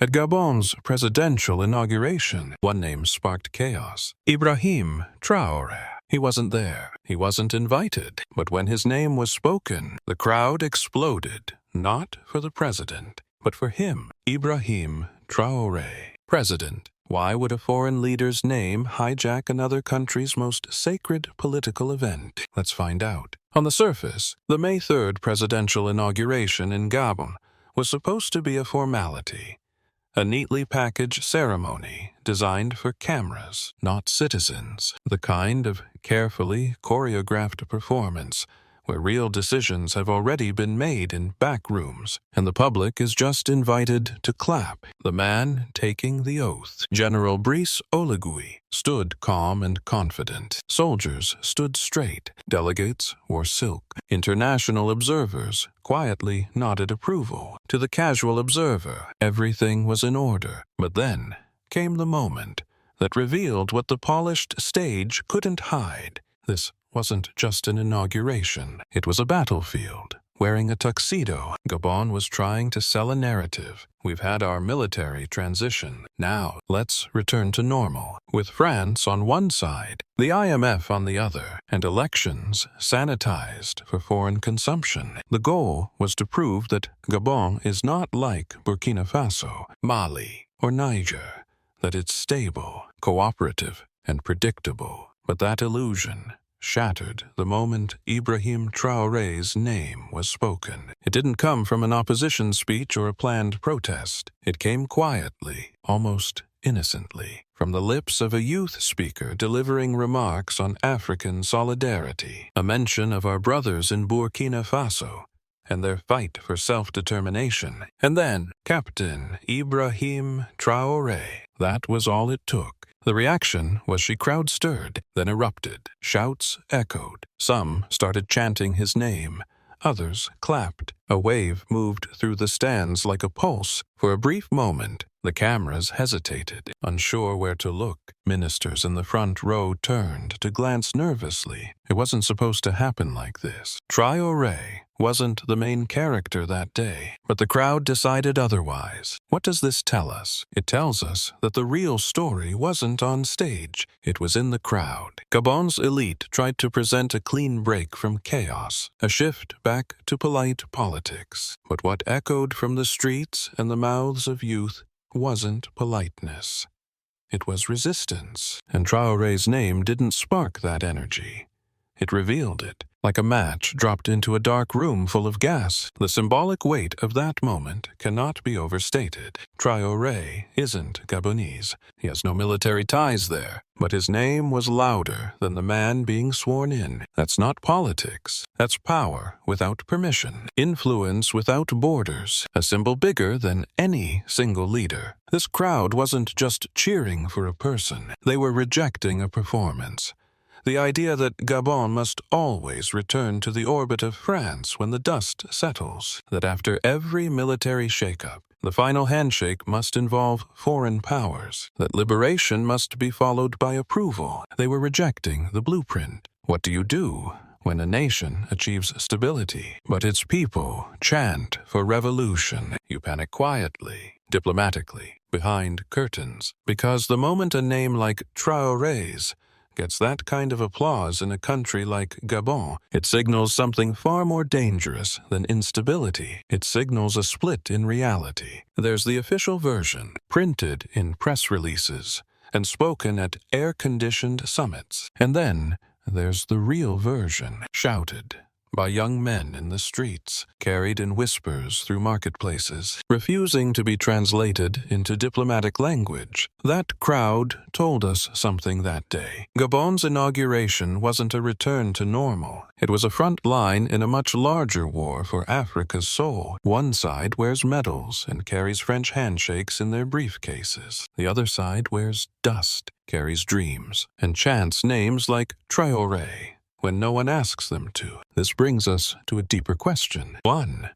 At Gabon's presidential inauguration, one name sparked chaos: Ibrahim Traoré. He wasn't there. He wasn't invited. But when his name was spoken, the crowd exploded, not for the president, but for him, Ibrahim Traoré. President. Why would a foreign leader's name hijack another country's most sacred political event? Let's find out. On the surface, the May 3rd presidential inauguration in Gabon was supposed to be a formality, a neatly packaged ceremony designed for cameras, not citizens, the kind of carefully choreographed performance where real decisions have already been made in back rooms, and the public is just invited to clap. The man taking the oath, General Brice Oligui, stood calm and confident. Soldiers stood straight. Delegates wore silk. International observers quietly nodded approval. To the casual observer, everything was in order. But then came the moment that revealed what the polished stage couldn't hide. This wasn't just an inauguration. It was a battlefield. Wearing a tuxedo, Gabon was trying to sell a narrative. We've had our military transition. Now, let's return to normal. With France on one side, the IMF on the other, and elections sanitized for foreign consumption. The goal was to prove that Gabon is not like Burkina Faso, Mali, or Niger, that it's stable, cooperative, and predictable. But that illusion shattered the moment Ibrahim Traoré's name was spoken. It didn't come from an opposition speech or a planned protest. It came quietly, almost innocently, from the lips of a youth speaker delivering remarks on African solidarity, a mention of our brothers in Burkina Faso and their fight for self-determination. And then, Captain Ibrahim Traoré. That was all it took. The reaction was she crowd-stirred, then erupted. Shouts echoed. Some started chanting his name. Others clapped. A wave moved through the stands like a pulse. For a brief moment, the cameras hesitated, unsure where to look. Ministers in the front row turned to glance nervously. It wasn't supposed to happen like this. Traoré wasn't the main character that day, but the crowd decided otherwise. What does this tell us? It tells us that the real story wasn't on stage. It was in the crowd. Gabon's elite tried to present a clean break from chaos, a shift back to polite politics. But what echoed from the streets and the mouths of youth wasn't politeness. It was resistance, and Traoré's name didn't spark that energy. It revealed it, like a match dropped into a dark room full of gas. The symbolic weight of that moment cannot be overstated. Traoré isn't Gabonese. He has no military ties there. But his name was louder than the man being sworn in. That's not politics. That's power without permission. Influence without borders. A symbol bigger than any single leader. This crowd wasn't just cheering for a person. They were rejecting a performance. The idea that Gabon must always return to the orbit of France when the dust settles, that after every military shakeup, the final handshake must involve foreign powers, that liberation must be followed by approval. They were rejecting the blueprint. What do you do when a nation achieves stability, but its people chant for revolution? You panic quietly, diplomatically, behind curtains, because the moment a name like Traoré's gets that kind of applause in a country like Gabon, it signals something far more dangerous than instability. It signals a split in reality. There's the official version, printed in press releases and spoken at air-conditioned summits. And then there's the real version, shouted by young men in the streets, carried in whispers through marketplaces, refusing to be translated into diplomatic language. That crowd told us something that day. Gabon's inauguration wasn't a return to normal. It was a front line in a much larger war for Africa's soul. One side wears medals and carries French handshakes in their briefcases. The other side wears dust, carries dreams, and chants names like Traoré when no one asks them to. This brings us to a deeper question. 1.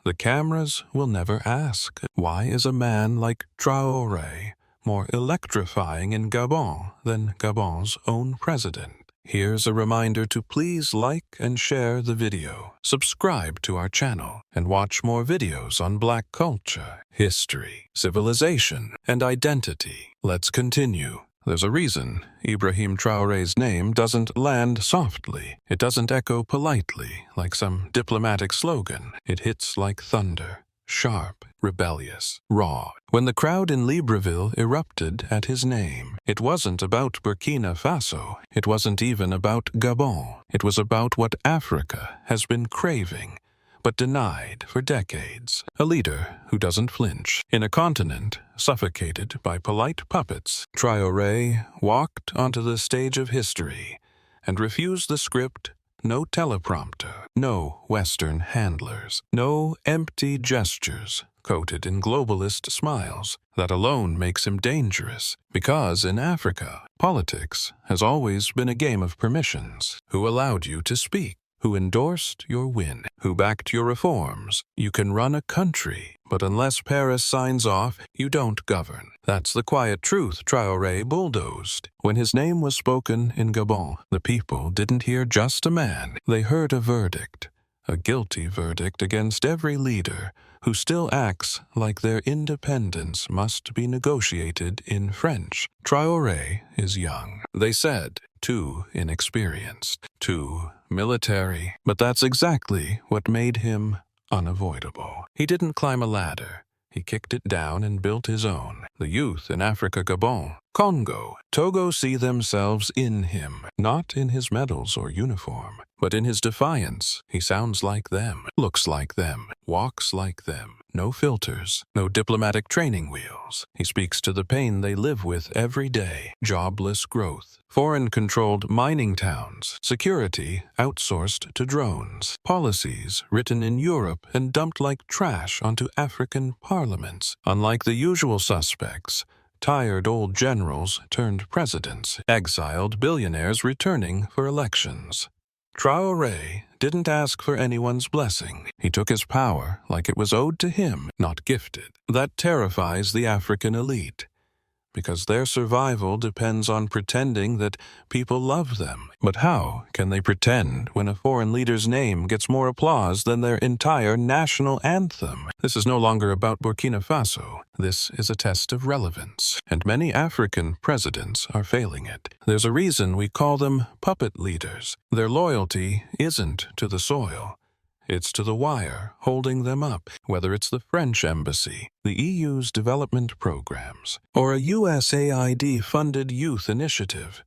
The cameras will never ask, why is a man like Traoré more electrifying in Gabon than Gabon's own president? Here's a reminder to please like and share the video, subscribe to our channel, and watch more videos on Black culture, history, civilization, and identity. Let's continue. There's a reason Ibrahim Traoré's name doesn't land softly. It doesn't echo politely like some diplomatic slogan. It hits like thunder. Sharp, rebellious, raw. When the crowd in Libreville erupted at his name, it wasn't about Burkina Faso. It wasn't even about Gabon. It was about what Africa has been craving, but denied for decades. A leader who doesn't flinch. In a continent suffocated by polite puppets, Traoré walked onto the stage of history and refused the script. No teleprompter, no Western handlers, no empty gestures coated in globalist smiles. That alone makes him dangerous, because in Africa, politics has always been a game of permissions. Who allowed you to speak? Who endorsed your win? Who backed your reforms? You can run a country, but unless Paris signs off, you don't govern. That's the quiet truth Traoré bulldozed. When his name was spoken in Gabon, the people didn't hear just a man. They heard a verdict, a guilty verdict against every leader who still acts like their independence must be negotiated in French. Traoré is young. They said, too inexperienced, too military. But that's exactly what made him unavoidable. He didn't climb a ladder. He kicked it down and built his own. The youth in Africa, Gabon, Congo, Togo see themselves in him, not in his medals or uniform, but in his defiance. He sounds like them, looks like them, walks like them. No filters, no diplomatic training wheels. He speaks to the pain they live with every day. Jobless growth, foreign-controlled mining towns, security outsourced to drones, policies written in Europe and dumped like trash onto African parliaments. Unlike the usual suspects, tired old generals turned presidents, exiled billionaires returning for elections. Traoré didn't ask for anyone's blessing. He took his power like it was owed to him, not gifted. That terrifies the African elite, because their survival depends on pretending that people love them. But how can they pretend when a foreign leader's name gets more applause than their entire national anthem? This is no longer about Burkina Faso. This is a test of relevance, and many African presidents are failing it. There's a reason we call them puppet leaders. Their loyalty isn't to the soil. It's to the wire holding them up, whether it's the French embassy, the EU's development programs, or a USAID-funded youth initiative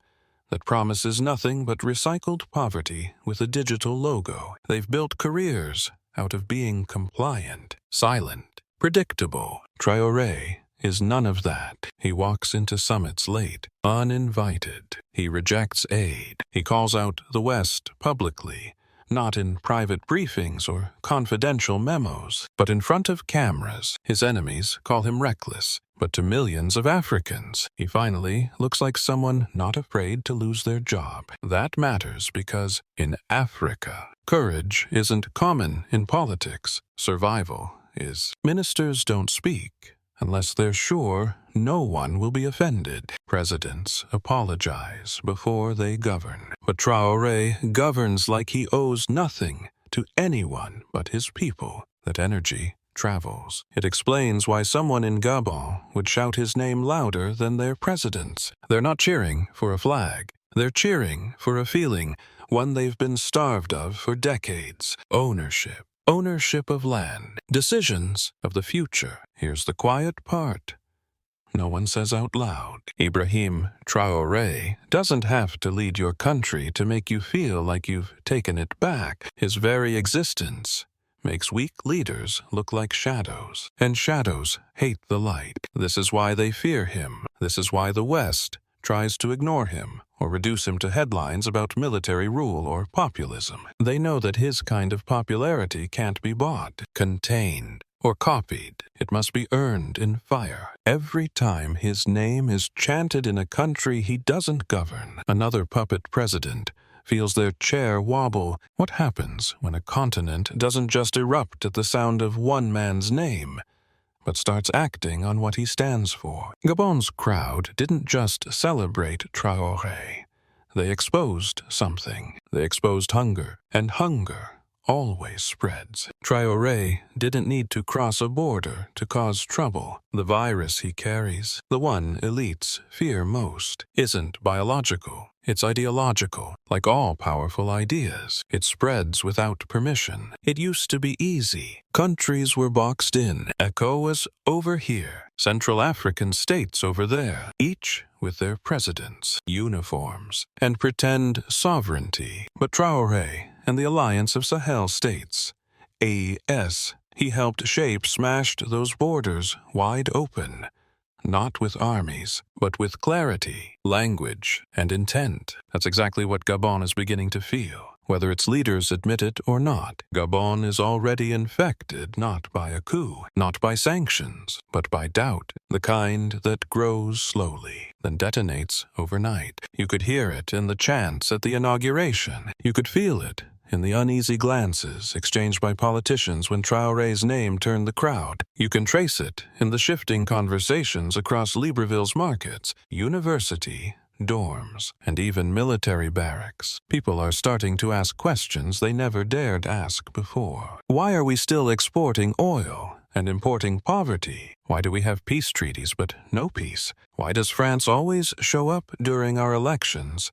that promises nothing but recycled poverty with a digital logo. They've built careers out of being compliant, silent, predictable. Traoré is none of that. He walks into summits late, uninvited. He rejects aid. He calls out the West publicly, not in private briefings or confidential memos, but in front of cameras. His enemies call him reckless, but to millions of Africans, he finally looks like someone not afraid to lose their job. That matters because, in Africa, courage isn't common in politics. Survival is. Ministers don't speak unless they're sure no one will be offended. Presidents apologize before they govern. But Traoré governs like he owes nothing to anyone but his people. That energy travels. It explains why someone in Gabon would shout his name louder than their president's. They're not cheering for a flag. They're cheering for a feeling, one they've been starved of for decades. Ownership. Ownership of land, decisions of the future. Here's the quiet part. No one says out loud. Ibrahim Traoré doesn't have to lead your country to make you feel like you've taken it back. His very existence makes weak leaders look like shadows, and shadows hate the light. This is why they fear him. This is why the West tries to ignore him or reduce him to headlines about military rule or populism. They know that his kind of popularity can't be bought, contained, or copied. It must be earned in fire. Every time his name is chanted in a country he doesn't govern, another puppet president feels their chair wobble. What happens when a continent doesn't just erupt at the sound of one man's name, but starts acting on what he stands for? Gabon's crowd didn't just celebrate Traoré. They exposed something. They exposed hunger, and hunger always spreads. Traoré didn't need to cross a border to cause trouble. The virus he carries, the one elites fear most, isn't biological. It's ideological. Like all powerful ideas, it spreads without permission. It used to be easy. Countries were boxed in. ECO was over here. Central African states over there, each with their presidents, uniforms, and pretend sovereignty. But Traoré and the Alliance of Sahel States, AES, he helped shape smashed those borders wide open. Not with armies, but with clarity, language, and intent. That's exactly what Gabon is beginning to feel. Whether its leaders admit it or not, Gabon is already infected not by a coup, not by sanctions, but by doubt, the kind that grows slowly, then detonates overnight. You could hear it in the chants at the inauguration. You could feel it in the uneasy glances exchanged by politicians when Traoré's name turned the crowd. You can trace it in the shifting conversations across Libreville's markets, university, dorms, and even military barracks. People are starting to ask questions they never dared ask before. Why are we still exporting oil and importing poverty? Why do we have peace treaties but no peace? Why does France always show up during our elections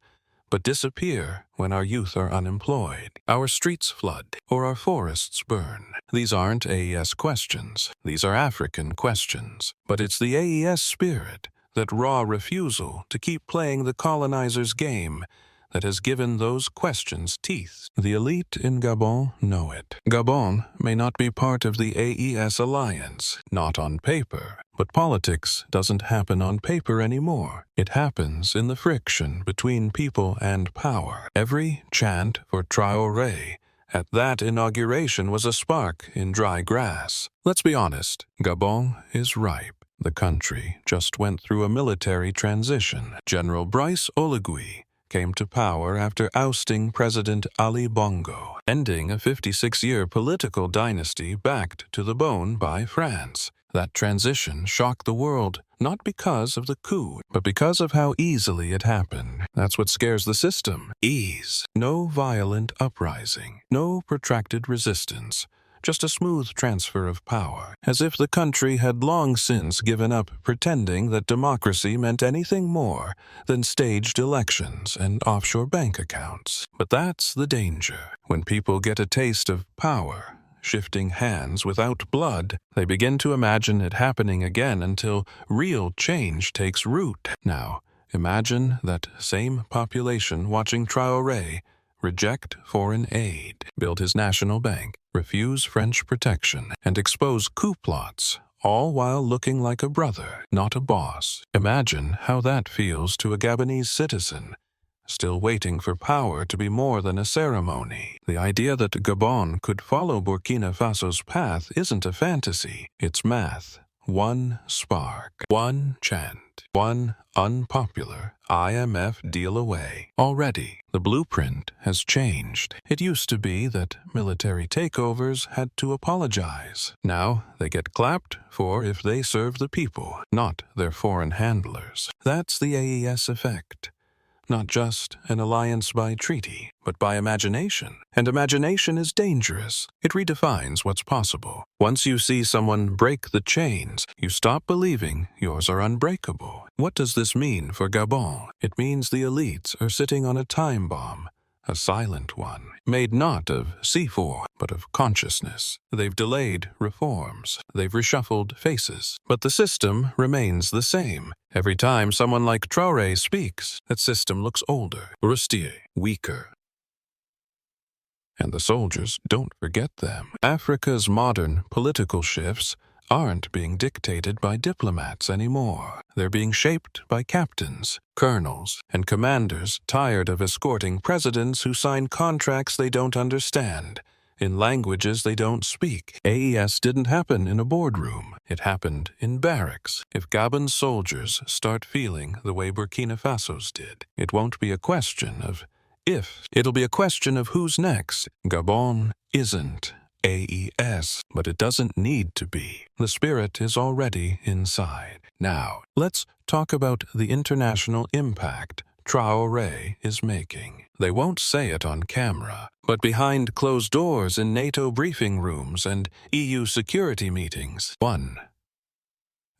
but disappear when our youth are unemployed, our streets flood, or our forests burn? These aren't AES questions. These are African questions. But it's the AES spirit, that raw refusal to keep playing the colonizer's game, that has given those questions teeth. The elite in Gabon know it. Gabon may not be part of the AES alliance, not on paper, but politics doesn't happen on paper anymore. It happens in the friction between people and power. Every chant for Traoré at that inauguration was a spark in dry grass. Let's be honest, Gabon is ripe. The country just went through a military transition. General Brice Oligui came to power after ousting President Ali Bongo, ending a 56-year political dynasty backed to the bone by France. That transition shocked the world, not because of the coup, but because of how easily it happened. That's what scares the system. Ease. No violent uprising. No protracted resistance. Just a smooth transfer of power, as if the country had long since given up pretending that democracy meant anything more than staged elections and offshore bank accounts. But that's the danger. When people get a taste of power, shifting hands without blood, they begin to imagine it happening again until real change takes root. Now, imagine that same population watching Traoré reject foreign aid, build his national bank, refuse French protection, and expose coup plots, all while looking like a brother, not a boss. Imagine how that feels to a Gabonese citizen, still waiting for power to be more than a ceremony. The idea that Gabon could follow Burkina Faso's path isn't a fantasy, it's math. One spark, one chant, one unpopular IMF deal away. Already, the blueprint has changed. It used to be that military takeovers had to apologize. Now, they get clapped for if they serve the people, not their foreign handlers. That's the AES effect. Not just an alliance by treaty, but by imagination. And imagination is dangerous. It redefines what's possible. Once you see someone break the chains, you stop believing yours are unbreakable. What does this mean for Gabon? It means the elites are sitting on a time bomb, a silent one, made not of C4, but of consciousness. They've delayed reforms. They've reshuffled faces. But the system remains the same. Every time someone like Traoré speaks, that system looks older, rustier, weaker. And the soldiers don't forget them. Africa's modern political shifts aren't being dictated by diplomats anymore. They're being shaped by captains, colonels, and commanders tired of escorting presidents who sign contracts they don't understand, in languages they don't speak. AES didn't happen in a boardroom. It happened in barracks. If Gabon's soldiers start feeling the way Burkina Faso's did, it won't be a question of if. It'll be a question of who's next. Gabon isn't AES, but it doesn't need to be. The spirit is already inside. Now, let's talk about the international impact Traoré is making. They won't say it on camera, but behind closed doors in NATO briefing rooms and EU security meetings. 1.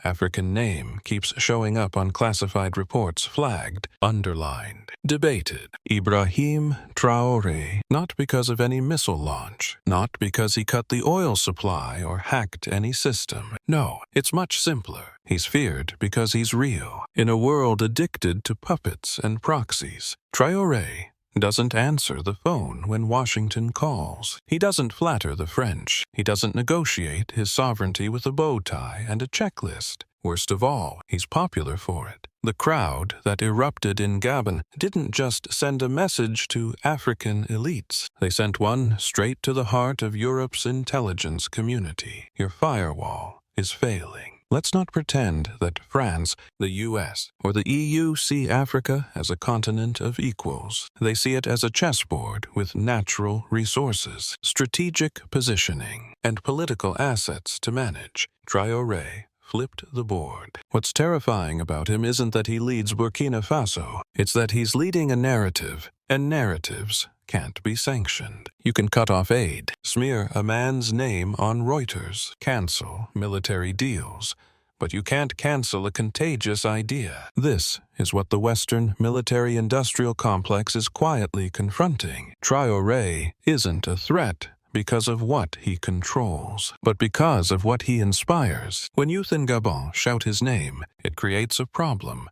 African name keeps showing up on classified reports, flagged, underlined, debated. Ibrahim Traoré, not because of any missile launch, not because he cut the oil supply or hacked any system. No, it's much simpler. He's feared because he's real. In a world addicted to puppets and proxies, Traoré doesn't answer the phone when Washington calls. He doesn't flatter the French. He doesn't negotiate his sovereignty with a bow tie and a checklist. Worst of all, he's popular for it. The crowd that erupted in Gabon didn't just send a message to African elites. They sent one straight to the heart of Europe's intelligence community. Your firewall is failing. Let's not pretend that France, the US, or the EU see Africa as a continent of equals. They see it as a chessboard with natural resources, strategic positioning, and political assets to manage. Traoré flipped the board. What's terrifying about him isn't that he leads Burkina Faso. It's that he's leading a narrative, and narratives can't be sanctioned. You can cut off aid, smear a man's name on Reuters, cancel military deals, but you can't cancel a contagious idea. This is what the Western military-industrial complex is quietly confronting. Traoré isn't a threat because of what he controls, but because of what he inspires. When youth in Gabon shout his name, it creates a problem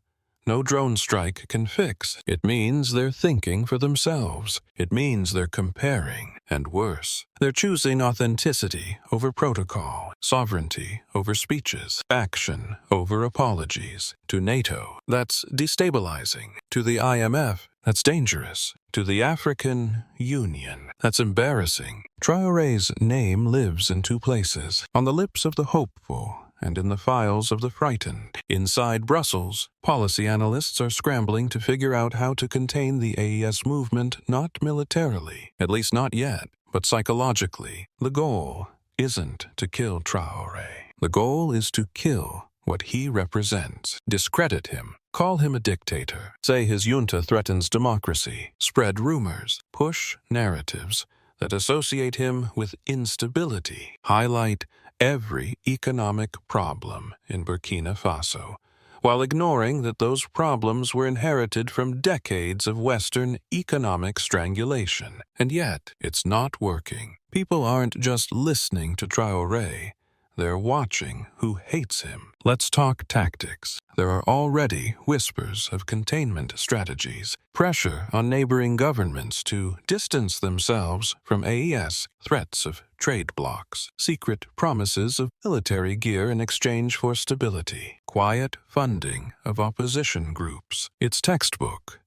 no drone strike can fix. It means they're thinking for themselves. It means they're comparing. And worse, they're choosing authenticity over protocol, sovereignty over speeches, action over apologies. To NATO, that's destabilizing. To the IMF, that's dangerous. To the African Union, that's embarrassing. Traoré's name lives in two places, on the lips of the hopeful and in the files of the frightened. Inside Brussels, policy analysts are scrambling to figure out how to contain the AES movement, not militarily, at least not yet, but psychologically. The goal isn't to kill Traoré. The goal is to kill what he represents, discredit him, call him a dictator, say his junta threatens democracy, spread rumors, push narratives that associate him with instability, highlight every economic problem in Burkina Faso, while ignoring that those problems were inherited from decades of Western economic strangulation. And yet, it's not working. People aren't just listening to Traoré, they're watching who hates him. Let's talk tactics. There are already whispers of containment strategies, pressure on neighboring governments to distance themselves from AES, threats of trade blocs, secret promises of military gear in exchange for stability, quiet funding of opposition groups. It's textbook,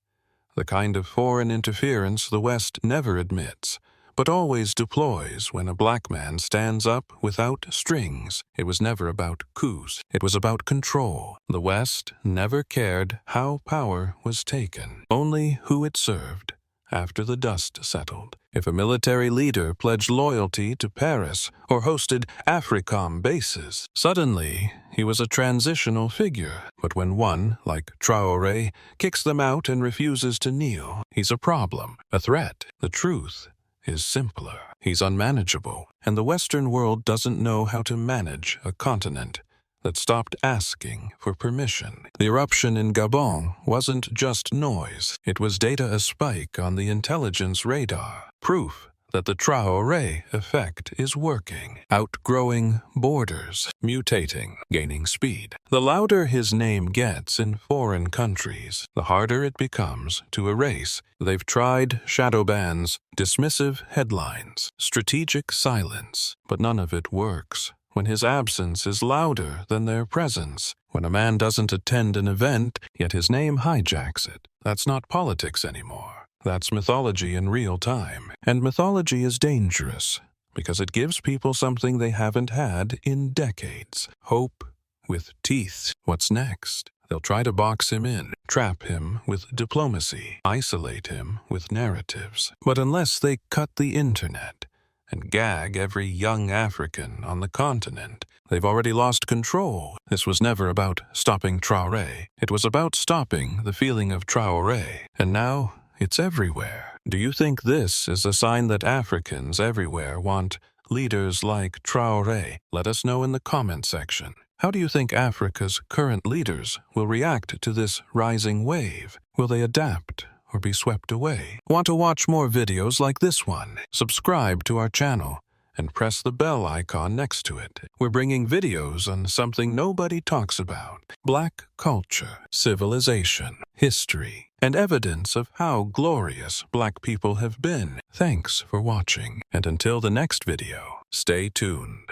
the kind of foreign interference the West never admits, but always deploys when a black man stands up without strings. It was never about coups. It was about control. The West never cared how power was taken, only who it served after the dust settled. If a military leader pledged loyalty to Paris or hosted AFRICOM bases, suddenly he was a transitional figure. But when one, like Traoré, kicks them out and refuses to kneel, he's a problem, a threat. The truth is simpler. He's unmanageable, and the Western world doesn't know how to manage a continent that stopped asking for permission. The eruption in Gabon wasn't just noise. It was data a spike on the intelligence radar, proof that the Traoré effect is working, outgrowing borders, mutating, gaining speed. The louder his name gets in foreign countries, the harder it becomes to erase. They've tried shadow bans, dismissive headlines, strategic silence, but none of it works. When his absence is louder than their presence, when a man doesn't attend an event, yet his name hijacks it, that's not politics anymore. That's mythology in real time. And mythology is dangerous because it gives people something they haven't had in decades. Hope with teeth. What's next? They'll try to box him in, trap him with diplomacy, isolate him with narratives. But unless they cut the internet and gag every young African on the continent, They've already lost control. This was never about stopping Traoré. It was about stopping the feeling of Traoré. And now, it's everywhere. Do you think this is a sign that Africans everywhere want leaders like Traoré? Let us know in the comment section. How do you think Africa's current leaders will react to this rising wave? Will they adapt or be swept away? Want to watch more videos like this one? Subscribe to our channel and press the bell icon next to it. We're bringing videos on something nobody talks about: Black culture, civilization, history, and evidence of how glorious Black people have been. Thanks for watching, and until the next video, stay tuned.